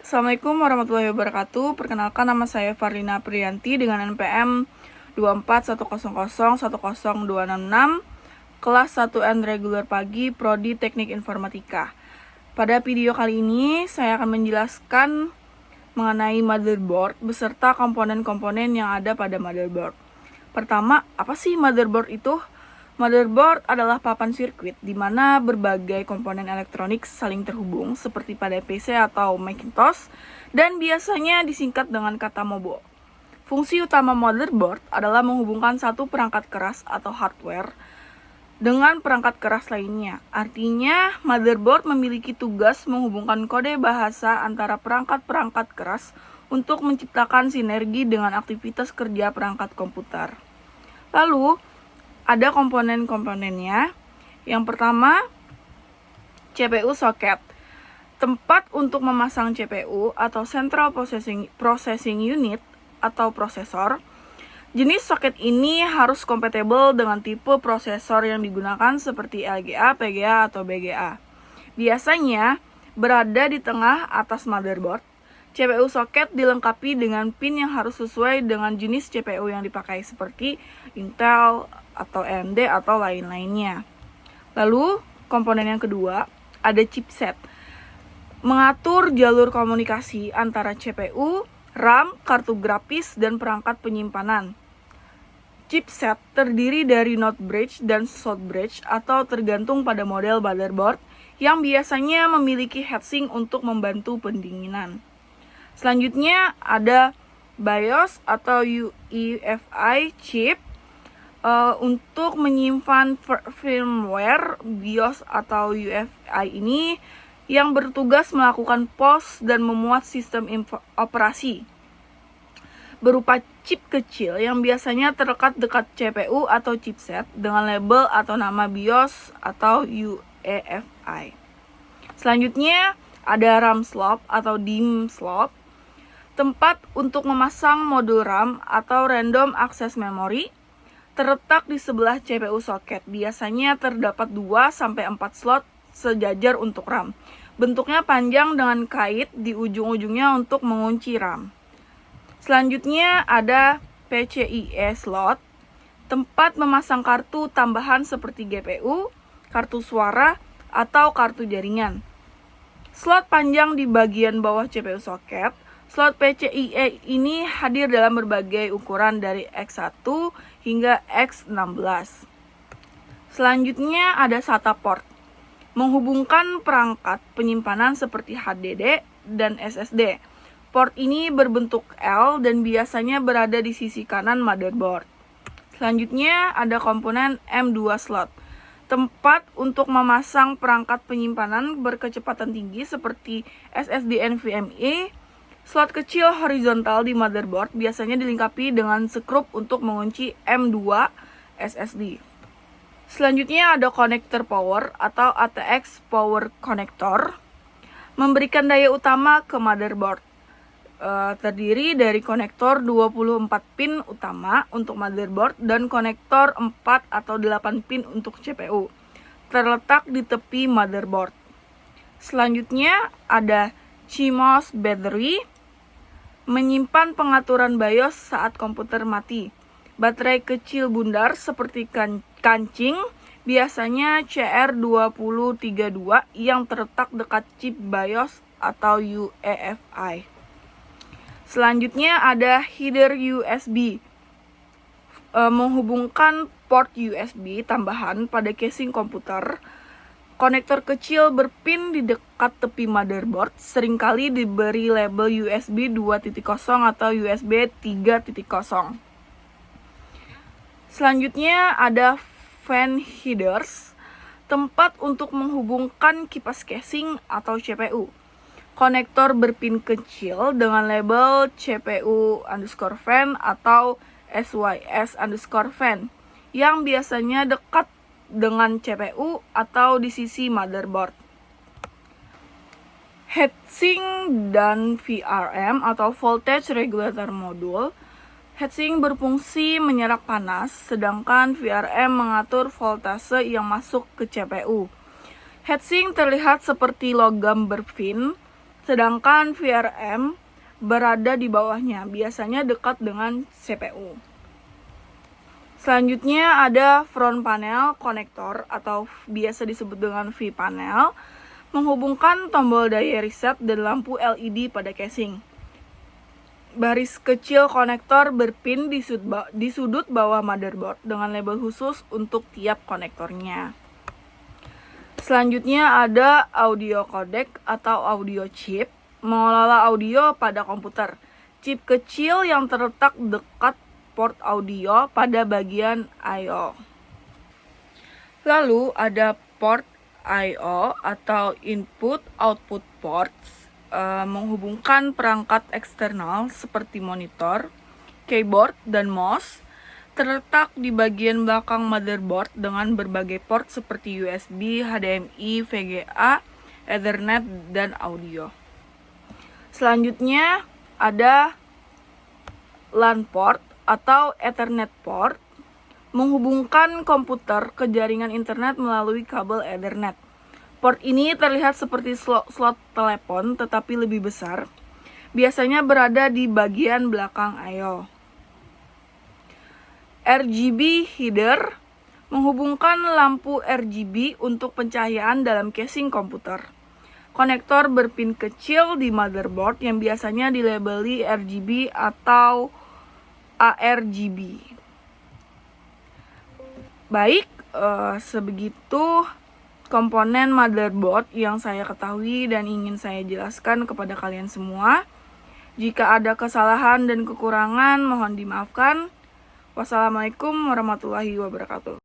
Assalamualaikum warahmatullahi wabarakatuh. Perkenalkan, nama saya Farlina Priyanti dengan NPM 24100100266, kelas 1N reguler pagi, Prodi Teknik Informatika. Pada video kali ini saya akan menjelaskan mengenai motherboard beserta komponen-komponen yang ada pada motherboard. Pertama, apa sih motherboard itu? Motherboard adalah papan sirkuit di mana berbagai komponen elektronik saling terhubung seperti pada PC atau Macintosh dan biasanya disingkat dengan kata MOBO. Fungsi utama motherboard adalah menghubungkan satu perangkat keras atau hardware dengan perangkat keras lainnya. Artinya, motherboard memiliki tugas menghubungkan kode bahasa antara perangkat-perangkat keras untuk menciptakan sinergi dengan aktivitas kerja perangkat komputer. Lalu, ada komponen-komponennya. Yang pertama, CPU socket. Tempat untuk memasang CPU atau Central Processing Unit atau prosesor. Jenis soket ini harus kompatibel dengan tipe prosesor yang digunakan seperti LGA, PGA, atau BGA. Biasanya berada di tengah atas motherboard. CPU soket dilengkapi dengan pin yang harus sesuai dengan jenis CPU yang dipakai seperti Intel atau AMD atau lain-lainnya. Lalu, komponen yang kedua, ada chipset. Mengatur jalur komunikasi antara CPU, RAM, kartu grafis, dan perangkat penyimpanan. Chipset terdiri dari not bridge dan south bridge atau tergantung pada model motherboard yang biasanya memiliki heatsink untuk membantu pendinginan. Selanjutnya ada BIOS atau UEFI chip untuk menyimpan firmware. BIOS atau UEFI ini yang bertugas melakukan pos dan memuat sistem operasi berupa chip kecil yang biasanya terlekat dekat CPU atau chipset dengan label atau nama BIOS atau UEFI. Selanjutnya ada RAM slot atau DIMM slot, tempat untuk memasang modul RAM atau random access memory, terletak di sebelah CPU soket. Biasanya terdapat 2-4 slot sejajar untuk RAM. Bentuknya panjang dengan kait di ujung-ujungnya untuk mengunci RAM. Selanjutnya ada PCIe slot, tempat memasang kartu tambahan seperti GPU, kartu suara, atau kartu jaringan. Slot panjang di bagian bawah CPU soket. Slot PCIe ini hadir dalam berbagai ukuran dari X1 hingga X16. Selanjutnya ada SATA port, menghubungkan perangkat penyimpanan seperti HDD dan SSD. Port ini berbentuk L dan biasanya berada di sisi kanan motherboard. Selanjutnya ada komponen M2 slot, tempat untuk memasang perangkat penyimpanan berkecepatan tinggi seperti SSD NVMe. Slot kecil horizontal di motherboard biasanya dilengkapi dengan skrup untuk mengunci M2 SSD. Selanjutnya ada konektor power atau ATX power connector, memberikan daya utama ke motherboard. Terdiri dari konektor 24 pin utama untuk motherboard dan konektor 4 atau 8 pin untuk CPU. Terletak di tepi motherboard. Selanjutnya ada CMOS battery, menyimpan pengaturan BIOS saat komputer mati. Baterai kecil bundar seperti kancing, biasanya CR2032 yang terletak dekat chip BIOS atau UEFI. Selanjutnya ada header USB, menghubungkan port USB tambahan pada casing komputer. Konektor kecil berpin di dekat tepi motherboard seringkali diberi label USB 2.0 atau USB 3.0. Selanjutnya ada fan headers, tempat untuk menghubungkan kipas casing atau CPU. Konektor berpin kecil dengan label CPU_fan atau SYS_fan yang biasanya dekat dengan CPU atau di sisi motherboard. Heatsink dan VRM atau voltage regulator module. Heatsink berfungsi menyerap panas, sedangkan VRM mengatur voltase yang masuk ke CPU. Heatsink terlihat seperti logam berpin sedangkan VRM berada di bawahnya, biasanya dekat dengan CPU. Selanjutnya ada front panel konektor atau biasa disebut dengan V-panel, menghubungkan tombol daya reset dan lampu LED pada casing. Baris kecil konektor berpin di sudut bawah motherboard dengan label khusus untuk tiap konektornya. Selanjutnya ada audio codec atau audio chip, mengelola audio pada komputer. Chip kecil yang terletak dekat port audio pada bagian I/O. Lalu ada port I/O atau input output ports, menghubungkan perangkat eksternal seperti monitor, keyboard, dan mouse, terletak di bagian belakang motherboard dengan berbagai port seperti USB, HDMI, VGA, Ethernet, dan audio. Selanjutnya ada LAN port atau Ethernet port, menghubungkan komputer ke jaringan internet melalui kabel Ethernet. Port ini terlihat seperti slot telepon tetapi lebih besar, biasanya berada di bagian belakang I/O. RGB header menghubungkan lampu RGB untuk pencahayaan dalam casing komputer. Konektor berpin kecil di motherboard yang biasanya dilabeli RGB atau ARGB. Baik, sebegitu komponen motherboard yang saya ketahui dan ingin saya jelaskan kepada kalian semua. Jika ada kesalahan dan kekurangan, mohon dimaafkan. Wassalamualaikum warahmatullahi wabarakatuh.